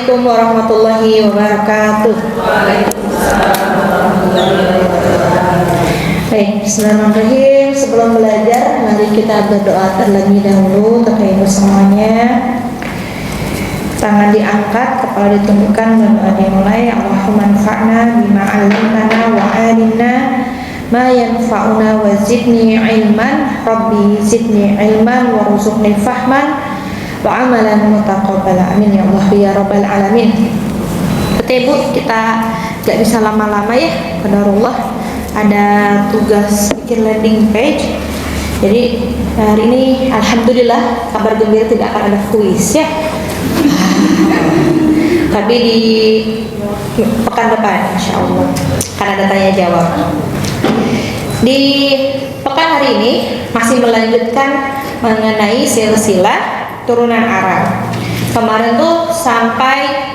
Assalamualaikum warahmatullahi wabarakatuh. Baik, bismillahirrahmanirrahim. Sebelum belajar, mari kita berdoa terlebih dahulu. Terkait semuanya, tangan diangkat, kepala ditundukkan, berdoa dimulai. Allahumma anfa'na bima 'allamtana wa 'alimna ma yanfa'una wa zidni ilman. Rabbi zidni ilman warzuqni fahman wa amalan mutaqabbala. Amin ya Allah ya rabbal alamin. Oke Bu, kita gak bisa lama-lama ya, qadarullah. Ada tugas bikin landing page. Jadi hari ini alhamdulillah kabar gembira, tidak akan ada kuis ya. Tapi di pekan depan insyaallah akan ada tanya jawab. Di pekan hari ini masih melanjutkan mengenai silsilah turunan Arab. Kemarin tuh sampai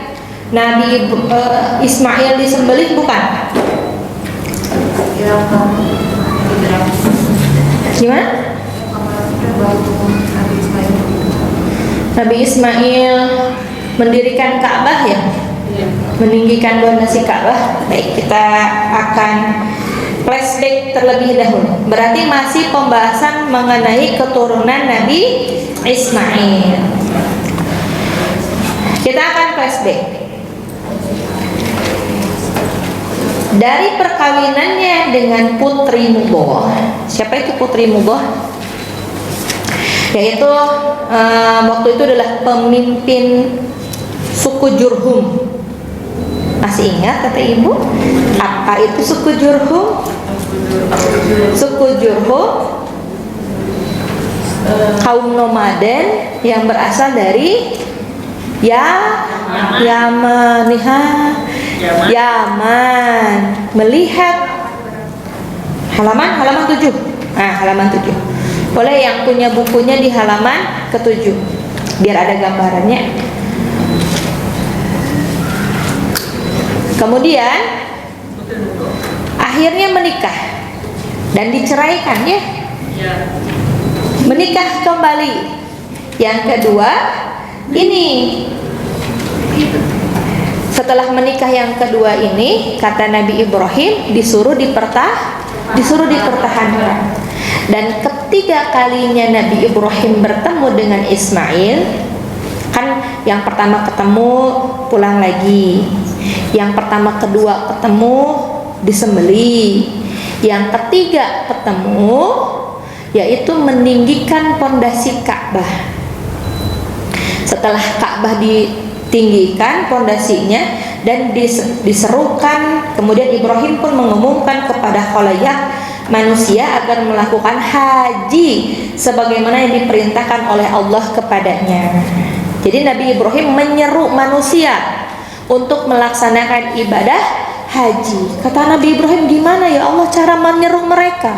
Nabi Ismail disembelih, bukan? Gimana? Nabi Ismail mendirikan Ka'bah ya? Meninggikan pondasi Ka'bah. Baik, kita akan flashback terlebih dahulu. Berarti masih pembahasan mengenai keturunan Nabi Ismail. Kita akan flashback dari perkawinannya dengan Putri Muboh. Siapa itu Putri Muboh? Yaitu waktu itu adalah pemimpin suku Jurhum. Masih ingat kata ibu? Apa itu suku Jurhum? Suku Jurhum kaum nomaden yang berasal dari Yaman. Melihat halaman 7. Halaman 7. Boleh yang punya bukunya di halaman ke-7 biar ada gambarannya. Kemudian akhirnya menikah dan diceraikan ya. Menikah kembali. Yang kedua ini, setelah menikah yang kedua ini, kata Nabi Ibrahim disuruh dipertahankan. Dan ketiga kalinya Nabi Ibrahim bertemu dengan Ismail, kan yang pertama ketemu pulang lagi, yang pertama kedua ketemu disembelih, yang ketiga ketemu yaitu meninggikan pondasi Ka'bah. Setelah Ka'bah ditinggikan pondasinya dan diserukan, kemudian Ibrahim pun mengumumkan kepada khalayak manusia agar melakukan haji sebagaimana yang diperintahkan oleh Allah kepadanya. Jadi Nabi Ibrahim menyeru manusia untuk melaksanakan ibadah haji. Kata Nabi Ibrahim, gimana ya Allah cara menyeru mereka?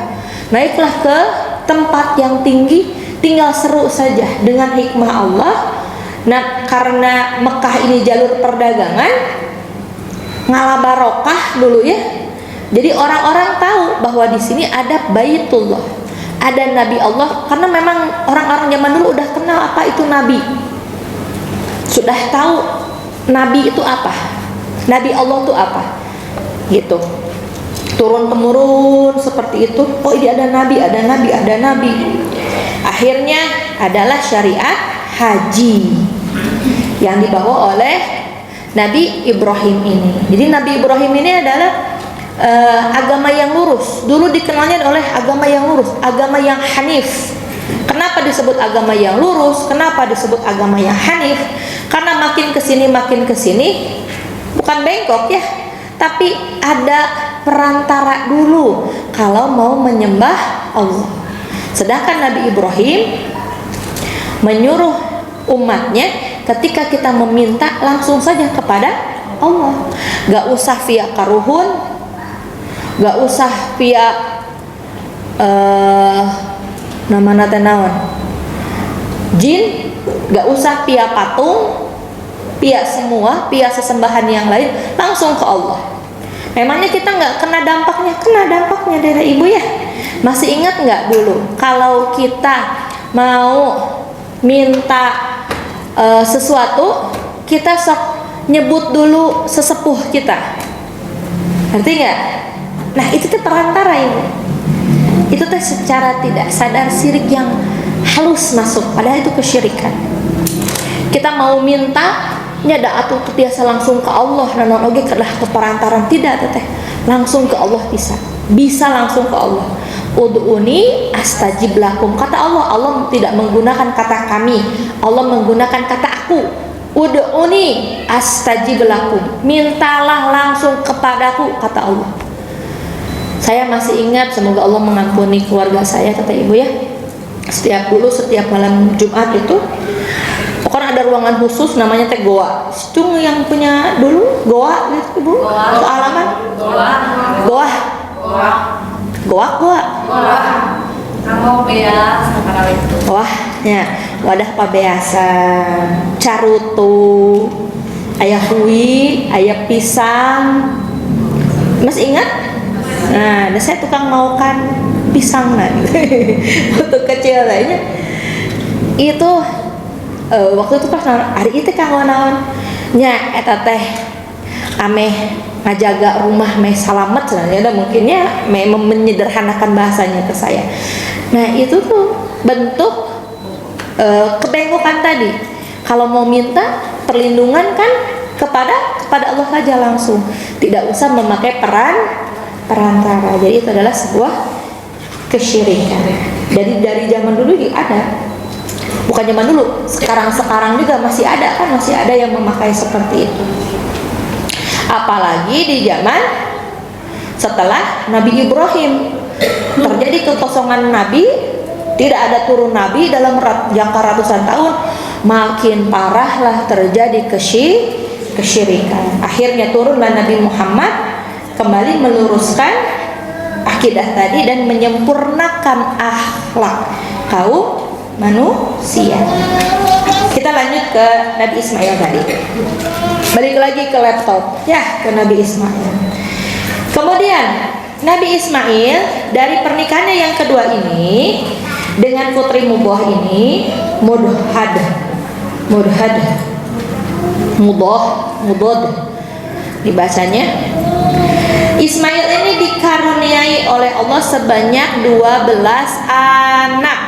Naiklah ke tempat yang tinggi, tinggal seru saja dengan hikmah Allah. Nah, karena Mekah ini jalur perdagangan, ngalah barokah dulu ya. Jadi orang-orang tahu bahwa di sini ada Baitullah, ada Nabi Allah, karena memang orang-orang zaman dulu udah kenal apa itu Nabi. Sudah tahu Nabi itu apa, Nabi Allah itu apa, gitu. Turun temurun seperti itu. Oh, ini ada Nabi, ada Nabi, ada Nabi. Akhirnya adalah syariat haji yang dibawa oleh Nabi Ibrahim ini. Jadi Nabi Ibrahim ini adalah agama yang lurus. Dulu dikenalnya oleh agama yang lurus, agama yang hanif. Kenapa disebut agama yang lurus? Kenapa disebut agama yang hanif? Karena makin kesini bukan bengkok ya, tapi ada perantara dulu kalau mau menyembah Allah. Sedangkan Nabi Ibrahim menyuruh umatnya, ketika kita meminta langsung saja kepada Allah, gak usah via karuhun, gak usah via nama naon jin, gak usah via patung, via semua, via sesembahan yang lain, langsung ke Allah. Memangnya kita nggak kena dampaknya dari ibu ya? Masih ingat nggak dulu kalau kita mau minta sesuatu, kita sok nyebut dulu sesepuh kita. Ngerti nggak? Nah itu tuh perantara ibu. Itu tuh secara tidak sadar syirik yang halus masuk. Padahal itu kesyirikan. Kita mau minta nyada atau biasa langsung ke Allah, dan oge kedah ke perantaran tidak teteh. Langsung ke Allah bisa langsung ke Allah. Ud'uni astajib lakum. Kata Allah, Allah tidak menggunakan kata kami, Allah menggunakan kata aku. Ud'uni astajib lakum. Mintalah langsung kepadaku, kata Allah. Saya masih ingat, semoga Allah mengampuni keluarga saya, kata ibu ya. Setiap malam Jumat itu pokoknya ada ruangan khusus namanya teh goa. Itu yang punya dulu goa gitu ibu. Itu alaman goa. Kamu beas sekarang itu. Wah, ya, wadah pabeasan, carutu, ayah hui, ayah pisang. Masih ingat? Nah, dan saya tukang maukan pisang lah. Waktu kecil lainnya. Itu waktu itu pas hari itu kawan-kawan nya eta teh ameh ngajaga rumah meh salamet sebenarnya mungkinnya menyederhanakan bahasanya ke saya. Nah itu tuh bentuk kebengokan tadi. Kalau mau minta perlindungan kan kepada Allah saja langsung, tidak usah memakai perantara. Jadi itu adalah sebuah kesyirikan. Dari zaman dulu ada. Bukan zaman dulu, sekarang juga masih ada yang memakai seperti itu. Apalagi di zaman setelah Nabi Ibrahim terjadi kekosongan Nabi, tidak ada turun Nabi dalam jangka ratusan tahun, makin parahlah terjadi kesyirikan. Akhirnya turunlah Nabi Muhammad kembali meluruskan akidah tadi dan menyempurnakan akhlak kaum manusia. Kita lanjut ke Nabi Ismail tadi. Balik lagi ke laptop ya, ke Nabi Ismail. Kemudian Nabi Ismail dari pernikahannya yang kedua ini dengan putri Mubah ini, Mudod dibacanya. Ismail ini dikaruniai oleh Allah sebanyak 12 anak.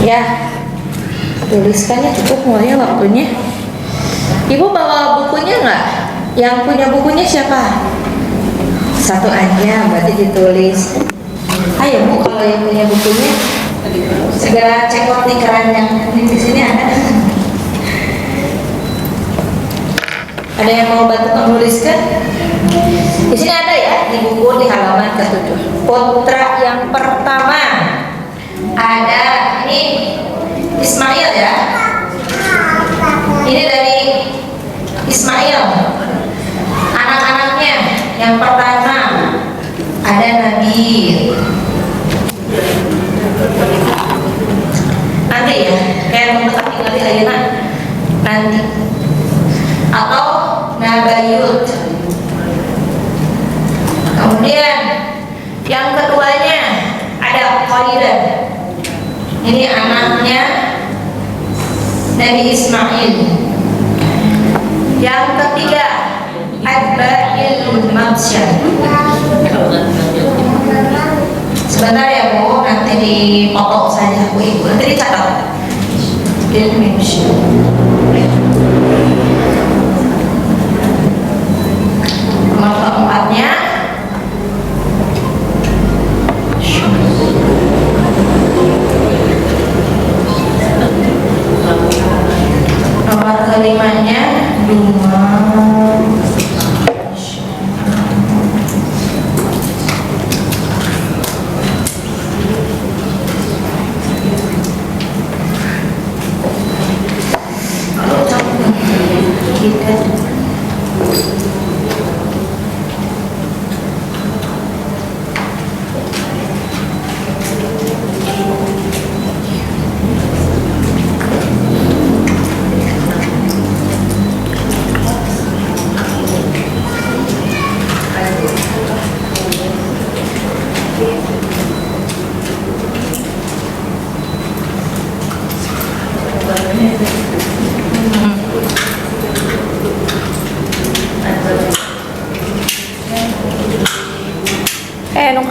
Ya, tuliskannya cukup mulanya waktunya. Ibu bawa bukunya nggak? Yang punya bukunya siapa? Satu aja, berarti ditulis. Ayo bu, kalau yang punya bukunya segera cekot di keran yang di sini ada. Ada yang mau bantu menuliskan? Di sini ada ya, di buku di halaman ke-7. Putra yang pertama ada ini Ismail ya. Ini dari Ismail. Anak-anaknya yang pertama ada Nabi. Nanti ya, kayak mendekati nanti aja nanti. Atau Nabayut. Kemudian yang keduanya ada Khalidan. Ini anaknya Nabi Ismail. Yang ketiga Adba'il Mabsyar. Sebentar ya bu, nanti dipotong saja bu ibu, nanti dicatat. Nomor keempatnya nomor kelimanya Duma.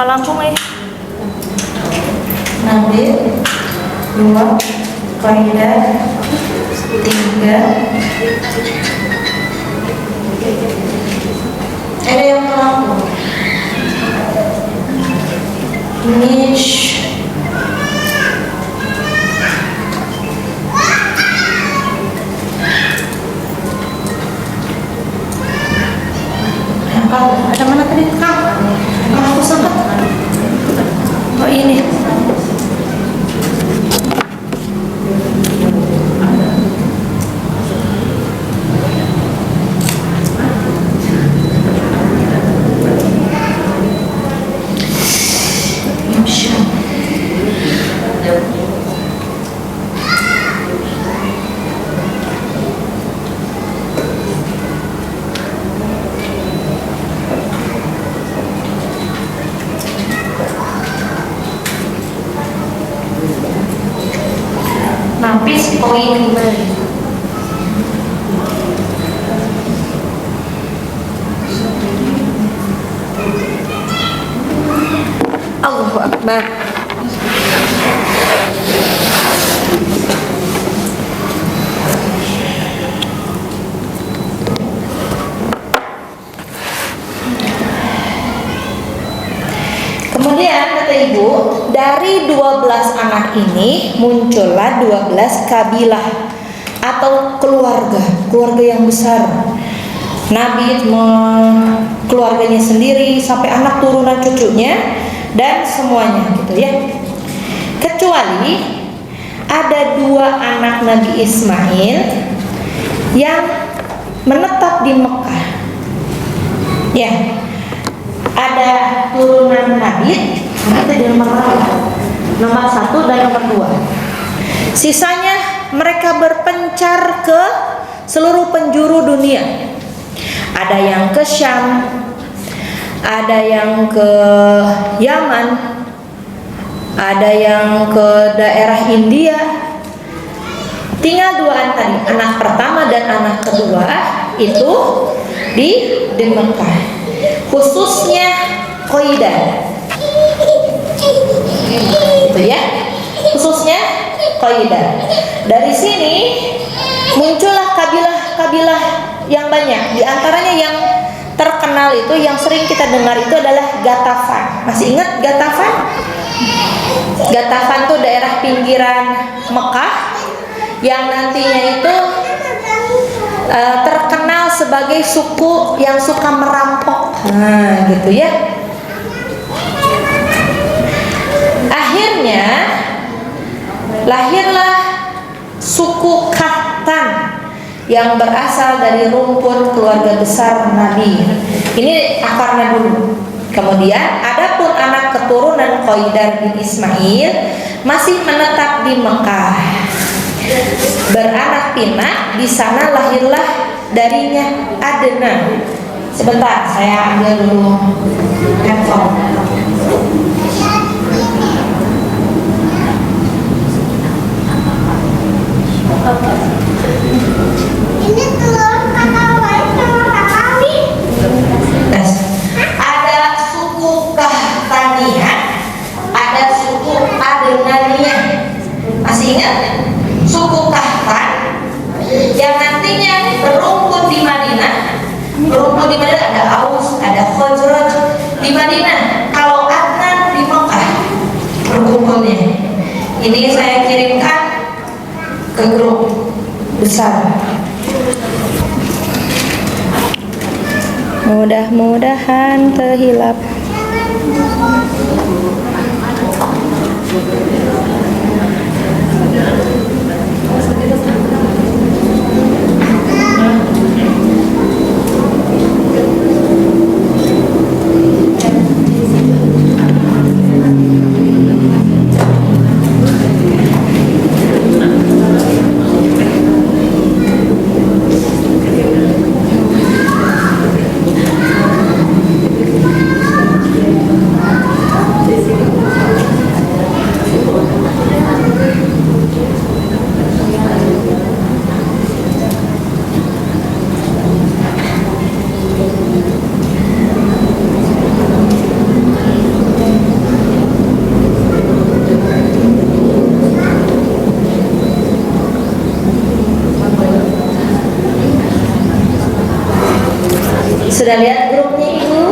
langsung Nabi 2 kaidah 3 ada yang langsung niche ada mana tadi Kang? Aku sempat. Oh ini. Nampis poin kembali. Allahu Akbar. Kemudian kata ibu, dari 12 anak ini muncullah 12 kabilah atau keluarga yang besar. Nabi keluarganya sendiri sampai anak turunan cucunya dan semuanya gitu ya. Kecuali ada 2 anak Nabi Ismail yang menetap di Mekah. Ya. Ada turunan Nabi, itu di nomor 1 dan nomor 2. Sisanya mereka berpencar ke seluruh penjuru dunia. Ada yang ke Syam, ada yang ke Yaman, ada yang ke daerah India. Tinggal 2 tadi, anak pertama dan anak kedua itu di Mekah. Khususnya Qaidah, itu ya, khususnya Qaidah. Dari sini muncullah kabilah-kabilah yang banyak. Di antaranya yang terkenal itu, yang sering kita dengar itu adalah Ghatafan. Masih ingat Ghatafan? Ghatafan itu daerah pinggiran Mekah yang nantinya itu terkenal sebagai suku yang suka merampok. Nah, gitu ya. Akhirnya lahirlah suku Kahtan yang berasal dari rumpun keluarga besar Nabi. Ini akarnya dulu. Kemudian adapun anak keturunan Qaidar bin Ismail masih menetap di Mekah, beranak pinak. Di sana lahirlah darinya Adnan. Sebentar, saya ambil dulu handphone. Ini telur kakak baik sama kakak Ami. Ada suku Kahtaniyah, ada suku Adnaniyah. Masih ingat? Suku Kahtan yang nantinya berumpun di Madinah. Berumpun di Madinah ada Aus, ada Khazraj di Madinah. Kalau Adnan di Mekah berkumpulnya. Ini saya kirimkan ke grup besar. Mudah-mudahan terhilap. Sudah lihat grupnya Ibu?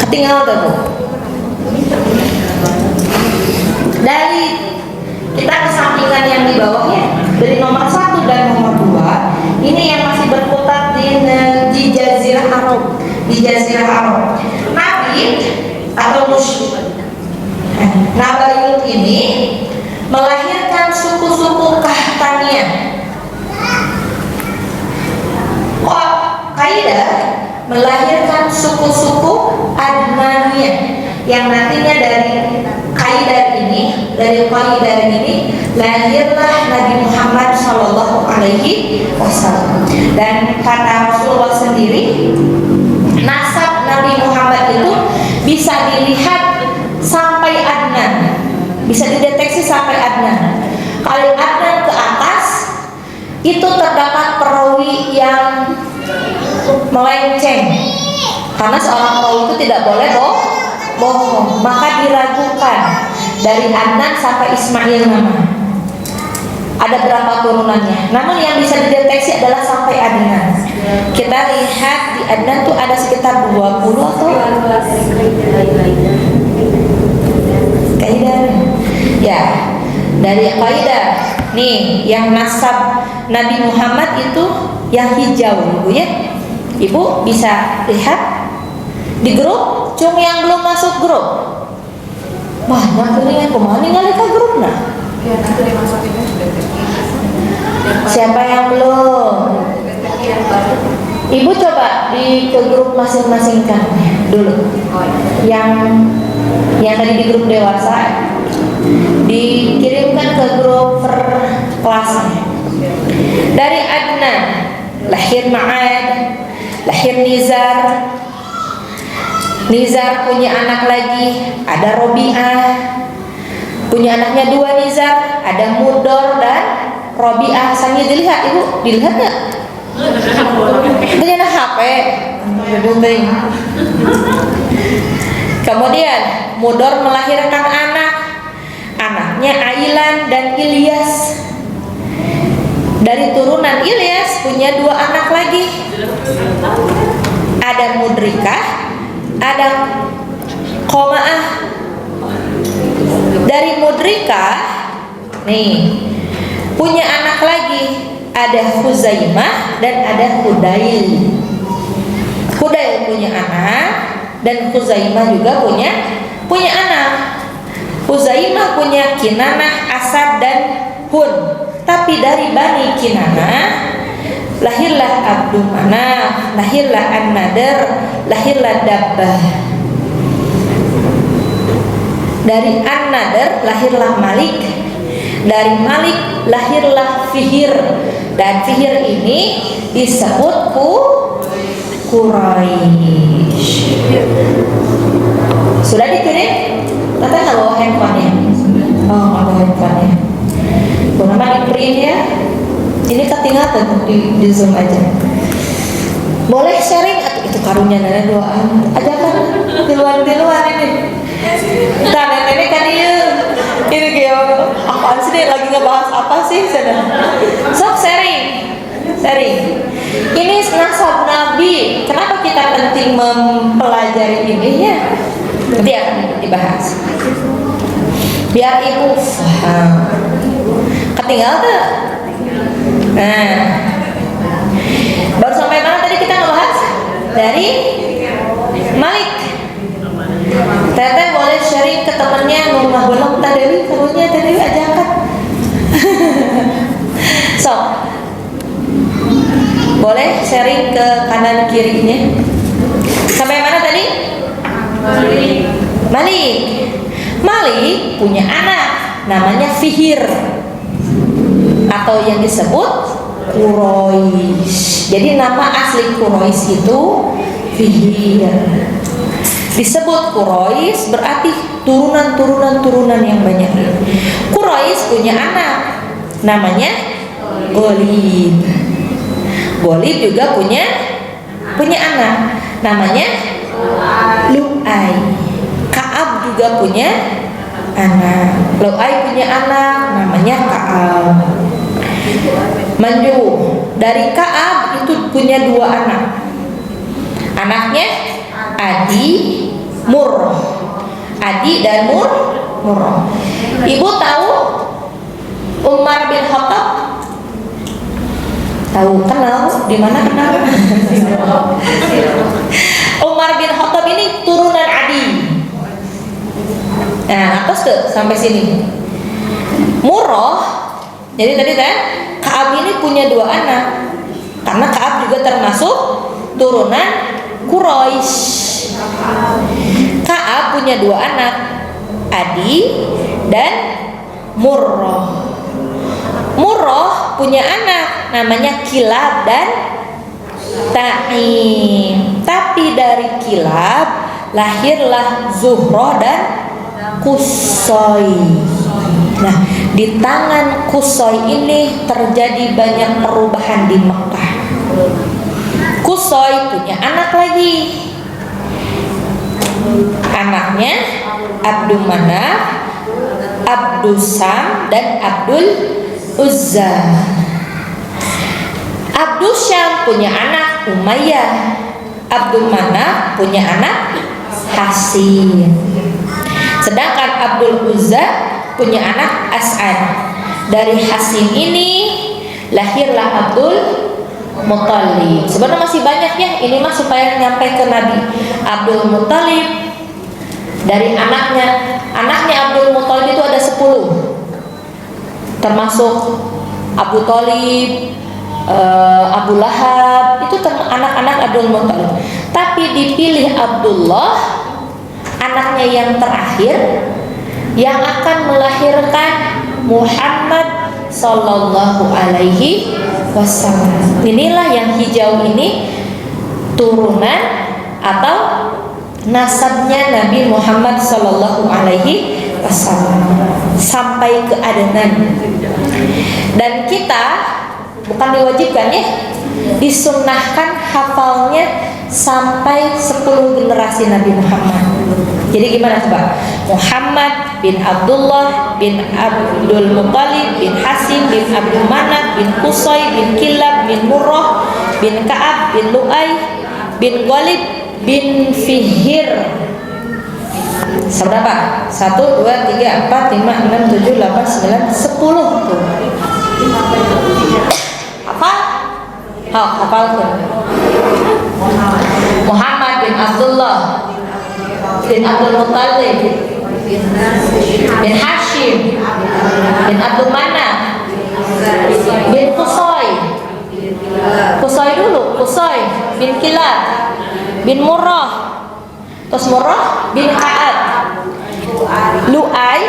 Ketinggalan tuh. Dari kita kesampingkan yang di bawahnya, dari nomor 1 dan nomor 2, ini yang masih berputar di Jazirah Arab. Di Jazirah Arab, Nabi atau Nabayut ini melahirkan suku-suku Kahtaniyah. Kaidah melahirkan suku-suku Adnaniyah yang nantinya dari kaidah ini, lahirlah Nabi Muhammad Shallallahu Alaihi Wasallam. Dan kata Rasulullah sendiri, nasab Nabi Muhammad itu bisa dilihat sampai Adnan, bisa dideteksi sampai Adnan. Kalau Adnan ke atas itu terdapat perawi yang melenceng, karena seorang perawi itu tidak boleh bohong, maka diragukan dari Adnan sampai Ismail nama. Ada berapa turunannya? Namun yang bisa dideteksi adalah sampai Adnan. Kita lihat di Adnan tuh ada sekitar 20 atau kaidah. Ya, dari kaidah nih yang nasab Nabi Muhammad itu yang hijau, Ibu ya. Ibu bisa lihat di grup, cung yang belum masuk grup. Banyak ini yang kemana nggak lihat grup nah? Siapa yang belum? Ibu coba di ke grup masing-masing kan dulu. Yang tadi di grup dewasa dikirimkan ke grup per kelasnya. Dari Adnan lahir Ma'ad, lahir Nizar. Nizar punya anak lagi, ada Robi'ah. Punya anaknya 2 Nizar, ada Mudor dan Robi'ah. Sambil dilihat, Ibu, dilihat nggak? Punya HP. Kemudian Mudor melahirkan anaknya Ailan dan Ilyas. Dari turunan Ilyas punya 2 anak lagi, ada Mudrikah, ada Qoma'ah. Dari Mudrikah nih punya anak lagi, ada Huzaimah dan ada Hudail. Hudail punya anak dan Huzaimah juga punya anak. Huzaimah punya Kinanah, Asad dan Hun. Tapi dari Bani Kinanah lahirlah Abdul Manaf, lahirlah An-Nadr, lahirlah Dabbah. Dari An-Nadr lahirlah Malik, dari Malik lahirlah Fihir, dan Fihir ini disebut Quraisy. Sudah dikirim? Kata nggak bawa handphonenya? Oh, nggak bawa handphonenya. Nama di print ya. Ini ketinggalan di zoom aja. Boleh sharing atau itu karunya nana doaan aja kan di luar ini. Nah nenek kan ini kayak apaan sih lagi ngebahas apa sih sana? Sok sharing. Ini nasab Nabi. Kenapa kita penting mempelajari ini ya? Nanti akan dibahas. Biar Ibu paham. Ketinggalan tuh. Nah, baru sampai mana tadi kita ngebahas? Dari Malik. Teteh boleh sharing ke temannya rumah belum Tadewi, karunya Tadewi ajakan. So, boleh sharing ke kanan kirinya. Sampai mana tadi? Malik punya anak namanya Fihir atau yang disebut Quraisy. Jadi nama asli Quraisy itu Fihir. Disebut Quraisy berarti turunan yang banyak. Quraisy punya anak namanya Ghalib. Ghalib juga punya anak namanya Lu'ay. Ka'ab juga punya anak. Lu'ay punya anak namanya Ka'ab. Manju dari Ka'ab itu punya 2 anak. Anaknya Adi, Murrah. Adi dan Murrah. Ibu tahu Umar bin Khattab? Tahu, kenal? Di mana kenal? Umar bin Khattab ini turunan Adi. Nah, atas tuh sampai sini. Murrah. Jadi tadi kan Ka'ab ini punya 2 anak. Karena Ka'ab juga termasuk turunan Quraisy. Ka'ab punya 2 anak, Adi dan Murrah. Murrah punya anak namanya Kilab dan Ta'im. Tapi dari Kilab lahirlah Zuhrah dan Qusay. Nah, di tangan Qusay ini terjadi banyak perubahan di Mekah. Qusay punya anak lagi. Anaknya Abdul Manaf, Abdul Sam dan Abdul Uzza. Abdul Syam punya anak Umayyah. Abdul Manaf punya anak Hasim. Sedangkan Abdul Uzza punya anak As'ad. Dari Hasim ini lahirlah Abdul Muthalib. Sebenarnya masih banyak ya, ini mah supaya nyampe ke Nabi. Abdul Muthalib dari anaknya Abdul Muthalib itu ada 10. Termasuk Abu Thalib, Abu Lahab, itu anak-anak Abdul Muthalib. Tapi dipilih Abdullah, anaknya yang terakhir, yang akan melahirkan Muhammad sallallahu alaihi wasallam. Inilah yang hijau ini turunan atau nasabnya Nabi Muhammad sallallahu alaihi wasallam sampai ke Adnan. Dan kita bukan diwajibkan ya, disunnahkan hafalnya sampai 10 generasi Nabi Muhammad. Jadi gimana coba? Muhammad bin Abdullah bin Abdul Muthalib bin Hasim bin Abdul Manaf bin Qusay bin Kilab bin Murrah bin Ka'ab bin Lu'ay bin Ghalib bin Fihir. Seberapa? 1, 2, 3, 4, 5, 6, 7, 8, 9, 10 tuh. Hafal? Hafal tuh. Muhammad bin Abdullah bin Abdul Muthalib bin Hashim bin Abdul Manaf bin Qusay. Qusay dulu, Qusay bin Kilab bin Murrah. Terus Murrah bin Ka'ab, Lu'ay,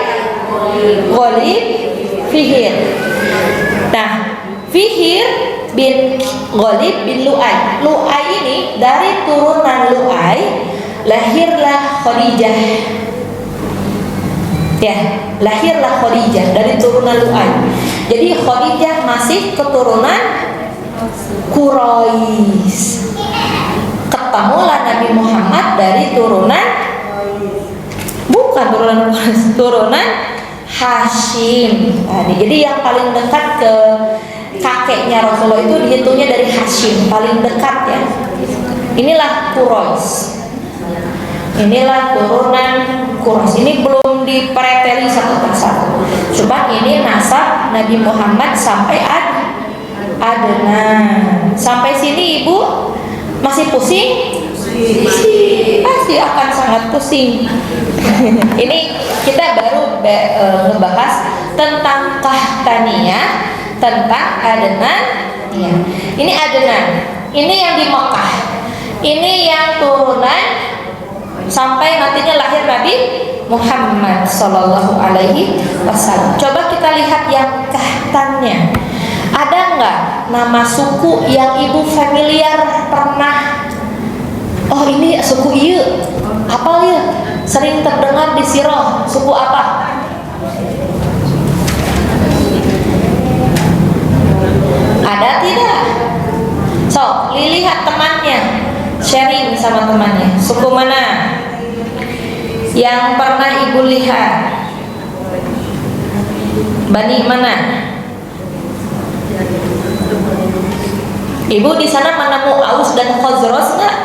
Ghalib, Fihir. Nah, Fihir bin Ghalib bin Lu'ay. Lu'ay ini dari turunan Lu'ay lahirlah Khadijah. Ya, lahirlah Khadijah dari turunan Lu'ay. Jadi Khadijah masih keturunan Quraisy. Ketemulah Nabi Muhammad dari turunan, bukan turunan Quraisy, turunan Hashim. Jadi yang paling dekat ke kakeknya Rasulullah itu dihitungnya dari Hashim, paling dekat ya. Inilah Quraisy. Inilah turunan Quraisy. Ini belum dipereteli satu persatu. Cuma ini nasab Nabi Muhammad sampai Adnan. Sampai sini Ibu masih pusing? Pasti akan sangat pusing. Ini kita baru ngebahas tentang Qahtaniyah, tentang Adnan. Ya. Ini Adnan. Ini yang di Mekah. Ini yang turunan sampai nantinya lahir Nabi Muhammad sallallahu alaihi wasallam. Coba kita lihat yang Qahtannya. Ada nggak nama suku yang Ibu familiar pernah? Oh ini suku iya, apa ya? Sering terdengar di sirah. Suku apa? Ada tidak? So, lihat temannya, sharing sama temannya. Suku mana yang pernah Ibu lihat? Bani mana? Ibu di sana menemu Aus dan Khazraj nggak?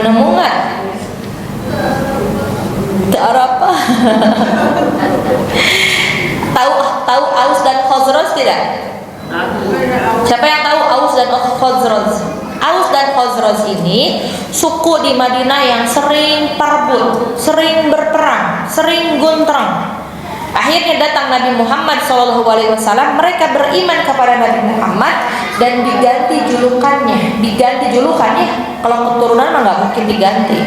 Nemu nggak? Tahu apa? tahu Aus dan Khazraj tidak? Siapa yang tahu Aus dan Khazraj? Aus dan Khazraj ini suku di Madinah yang sering perebut, sering berperang, sering gontrang. Akhirnya datang Nabi Muhammad SAW. Mereka beriman kepada Nabi Muhammad dan diganti julukannya. Kalau keturunan mah nggak mungkin diganti.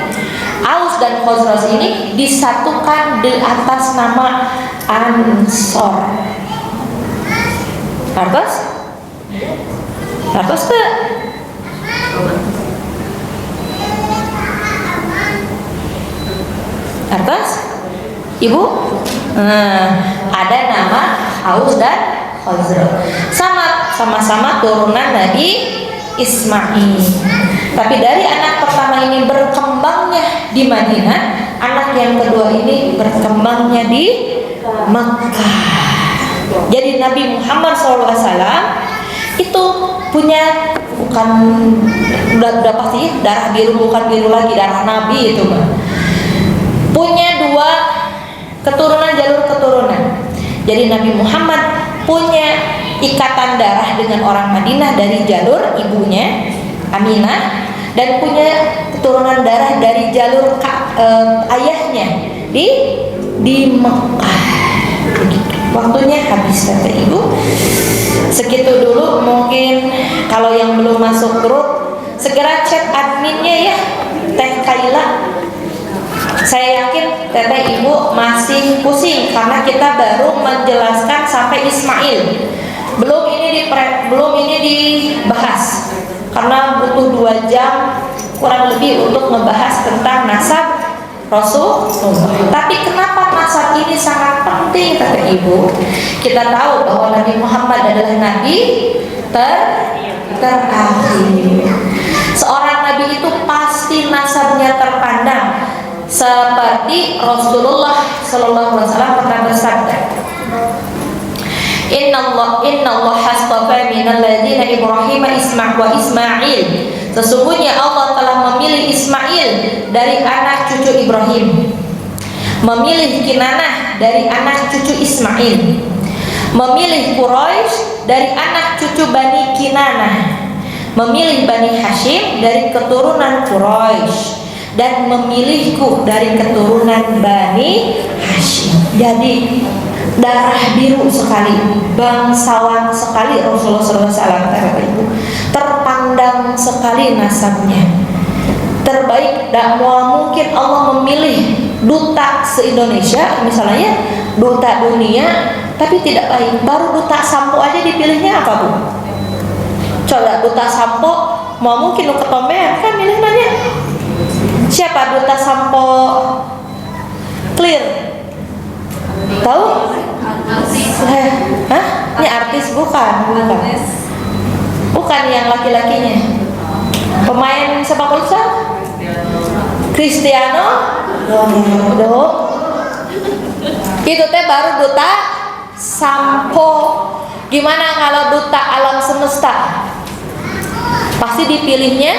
Aus dan Khazraj ini disatukan di atas nama Ansor. Artos tuh. Artos? Ibu? Ada nama Aus dan Khazraj. Sama-sama turunan Nabi Ismail. Tapi dari anak pertama ini berkembangnya di Madinah, anak yang kedua ini berkembangnya di Mekah. Jadi Nabi Muhammad SAW itu punya udah pasti darah biru, bukan biru lagi, darah Nabi itu mah. Punya dua keturunan, jalur keturunan. Jadi Nabi Muhammad punya ikatan darah dengan orang Madinah dari jalur ibunya Aminah, dan punya keturunan darah dari jalur ayahnya di Mekah. Waktunya habis kata ibu. Segitu dulu, mungkin kalau yang belum masuk grup segera chat adminnya ya, Teh Kaila. Saya yakin teteh ibu masih pusing karena kita baru menjelaskan sampai Ismail. Belum ini dibahas karena butuh 2 jam kurang lebih untuk ngebahas tentang nasab Rasulullah. Tapi kenapa nasab ini sangat penting kata ibu? Kita tahu bahwa Nabi Muhammad adalah nabi terakhir. Seorang nabi itu pasti nasabnya terpandang. Seperti Rasulullah Sallallahu Alaihi Wasallam pernah bersabda, Inna Allah hastafa minal ladina Ibrahim wa Ismail. Sesungguhnya Allah telah memilih Ismail dari anak cucu Ibrahim, memilih Kinanah dari anak cucu Ismail, memilih Quraisy dari anak cucu Bani Kinanah, memilih Bani Hashim dari keturunan Quraisy, dan memilihku dari keturunan Bani Hashim. Jadi darah biru sekali, bangsawan sekali Rasulullah SAW, terpandang sekali nasabnya, terbaik. Dan mungkin Allah memilih duta se-Indonesia misalnya, duta dunia, tapi tidak baik. Baru duta sampo aja dipilihnya apa bu? Coba duta sampo, mau mungkin lu ketombean kan milih nanya. Siapa duta sampo clear? Tahu? Hah? Ini artis bukan? Bukan yang laki-lakinya. Pemain sepak bola? Cristiano Ronaldo. Itu teh baru duta sampo. Gimana kalau duta alam semesta? Pasti dipilihnya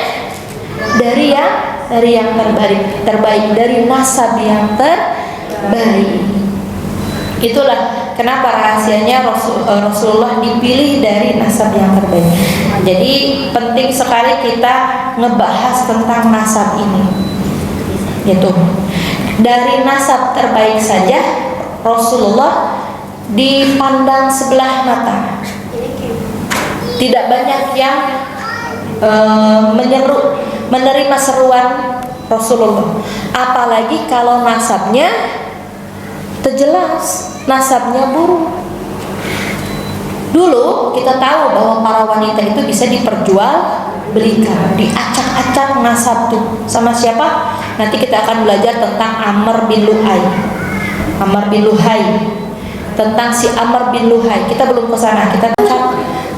dari yang terbaik, dari nasab yang terbaik. Itulah kenapa rahasianya Rasulullah dipilih dari nasab yang terbaik. Jadi penting sekali kita ngebahas tentang nasab ini. Gitu. Dari nasab terbaik saja Rasulullah dipandang sebelah mata. Tidak banyak yang menerima seruan Rasulullah. Apalagi kalau nasabnya terjelas, nasabnya buruk. Dulu kita tahu bahwa para wanita itu bisa diperjualbelikan, diacak-acak nasab tuh. Sama siapa? Nanti kita akan belajar tentang Amr bin Luhai. Tentang si Amr bin Luhai. Kita belum ke sana. Kita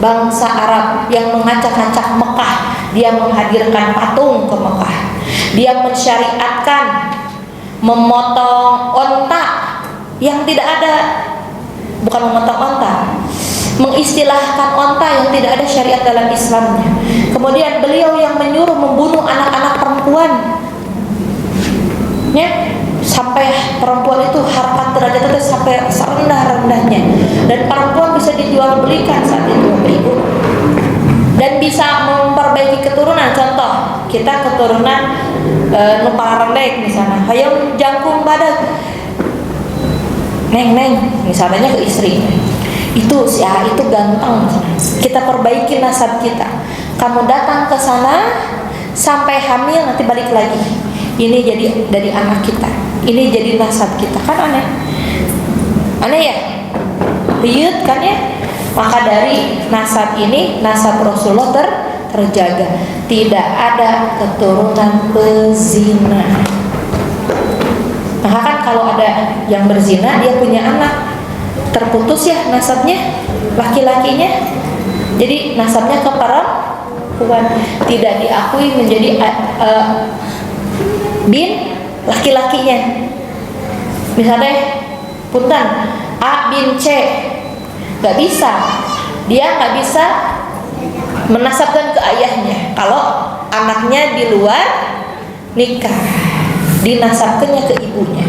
bangsa Arab yang mengacak-acak Mekah. Dia menghadirkan patung ke Mekah. Dia mensyariatkan memotong onta yang tidak ada, bukan memotong onta, mengistilahkan onta yang tidak ada syariat dalam Islamnya. Kemudian beliau yang menyuruh membunuh anak-anak perempuan Ya, sampai perempuan itu harkat derajatnya sampai serendah-rendahnya, dan perempuan bisa dijual belikan saat itu ibu, dan bisa memperbaiki keturunan. Contoh kita keturunan Nupala Rendek misalnya, hayang jangkung badak neng misalnya ke istri, itu si A itu ganteng, kita perbaiki nasab kita, kamu datang ke sana sampai hamil nanti balik lagi, ini jadi dari anak kita, ini jadi nasab kita, kan aneh ya, liut kan ya. Maka dari nasab ini, nasab Rasulullah terjaga, tidak ada keturunan pezina. Maka kan kalau ada yang berzina, dia punya anak, terputus ya nasabnya, laki-lakinya, jadi nasabnya ke perempuan, tidak diakui menjadi bin laki-lakinya. Misalnya punten A bin C, nggak bisa, dia nggak bisa menasabkan ke ayahnya kalau anaknya di luar nikah, dinasabkannya ke ibunya.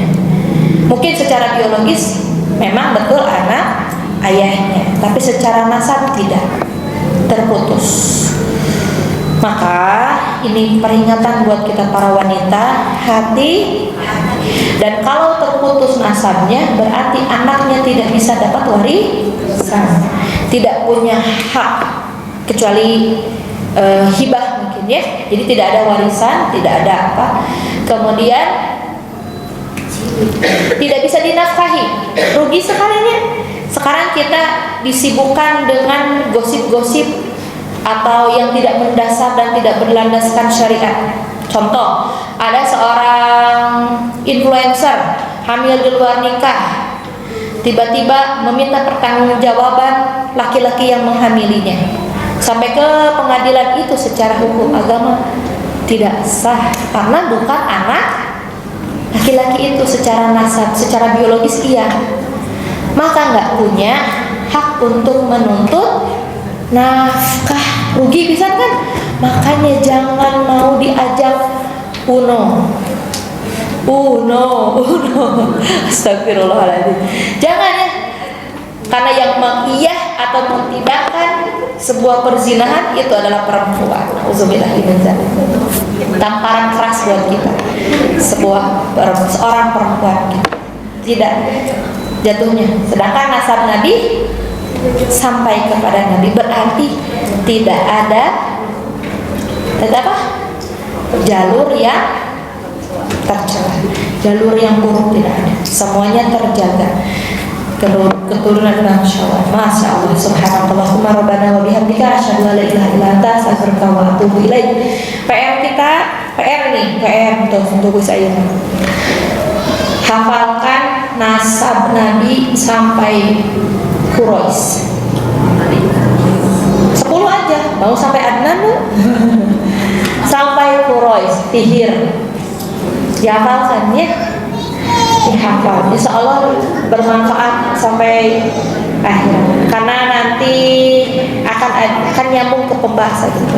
Mungkin secara biologis memang betul anak ayahnya, tapi secara nasab tidak, terputus. Maka ini peringatan buat kita para wanita, hati. Dan kalau terputus nasabnya, berarti anaknya tidak bisa dapat warisan, tidak punya hak kecuali hibah mungkin ya. Jadi tidak ada warisan, tidak ada apa. Kemudian tidak bisa dinafkahi, rugi sekalinya. Sekarang kita disibukkan dengan gosip-gosip atau yang tidak mendasar dan tidak berlandaskan syariat. Contoh, ada seorang influencer hamil di luar nikah, tiba-tiba meminta pertanggungjawaban laki-laki yang menghamilinya, sampai ke pengadilan. Itu secara hukum agama tidak sah, karena bukan anak laki-laki itu secara nasab, secara biologis iya, maka nggak punya hak untuk menuntut nafkah, rugi bisa kan. Makanya jangan mau diajak uno. Astagfirullahaladzim, jangan ya, karena yang mengiyah atau mentidakkan sebuah perzinahan itu adalah perempuan. Auzubillahiminzalik. Tamparan keras buat kita, seorang perempuan tidak jatuhnya. Sedangkan nasab Nabi sampai kepada Nabi, berarti tidak ada jalur yang tercela, jalur yang buruk tidak ada, semuanya terjaga, keturunan Masya Allah. Subhanallahumma rabbana wa bihamdika asyhadu an la ilaha illa anta astaghfiruka wa atubu ilaik. PR kita, PR untuk saya, hafalkan nasab Nabi sampai Quraisy 10 aja, mau sampai Adnan lu? Sampai Quraisy, Fihir, dihafalkan ya, dihafal. Insya Allah bermanfaat sampai akhir, karena nanti akan nyambung ke pembahasan itu.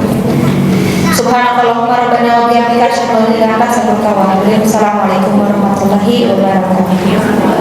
Subhanallahumma rabbana wa bihamdika asyhadu an la ilaha illa anta astaghfiruka wa atubu ilaik. Assalamualaikum warahmatullahi wabarakatuh.